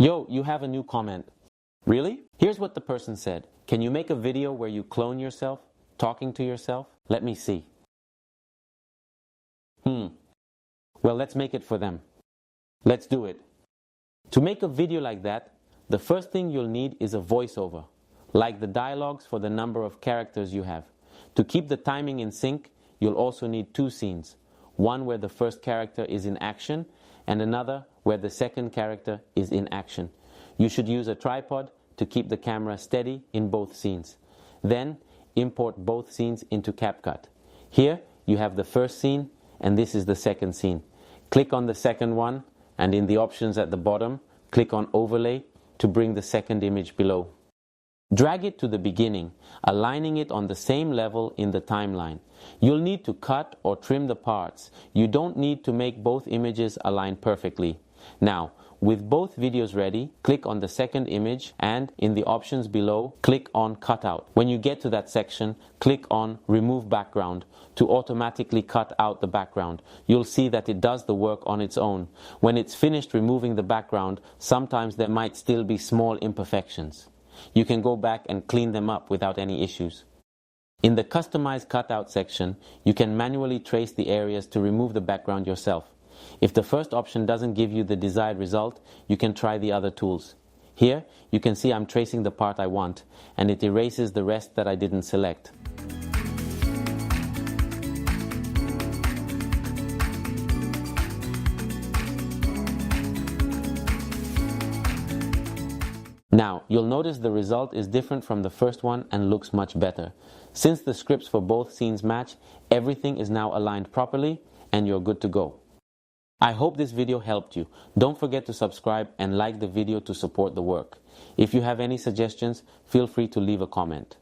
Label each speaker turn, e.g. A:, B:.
A: Yo, you have a new comment. Really? Here's what the person said. Can you make a video where you clone yourself, talking to yourself? Let me see. Well, let's make it for them. Let's do it. To make a video like that, the first thing you'll need is a voiceover, like the dialogues for the number of characters you have. To keep the timing in sync, you'll also need two scenes, one where the first character is in action and another where the second character is in action. You should use a tripod to keep the camera steady in both scenes. Then import both scenes into Capcut. Here you have the first scene and this is the second scene. Click on the second one and in the options at the bottom, click on Overlay to bring the second image below. Drag it to the beginning, aligning it on the same level in the timeline. You'll need to cut or trim the parts. You don't need to make both images align perfectly. Now, with both videos ready, click on the second image and in the options below, click on Cutout. When you get to that section, click on Remove Background to automatically cut out the background. You'll see that it does the work on its own. When it's finished removing the background, sometimes there might still be small imperfections. You can go back and clean them up without any issues. In the Customize Cutout section, you can manually trace the areas to remove the background yourself. If the first option doesn't give you the desired result, you can try the other tools. Here, you can see I'm tracing the part I want, and it erases the rest that I didn't select. Now, you'll notice the result is different from the first one and looks much better. Since the scripts for both scenes match, everything is now aligned properly and you're good to go. I hope this video helped you. Don't forget to subscribe and like the video to support the work. If you have any suggestions, feel free to leave a comment.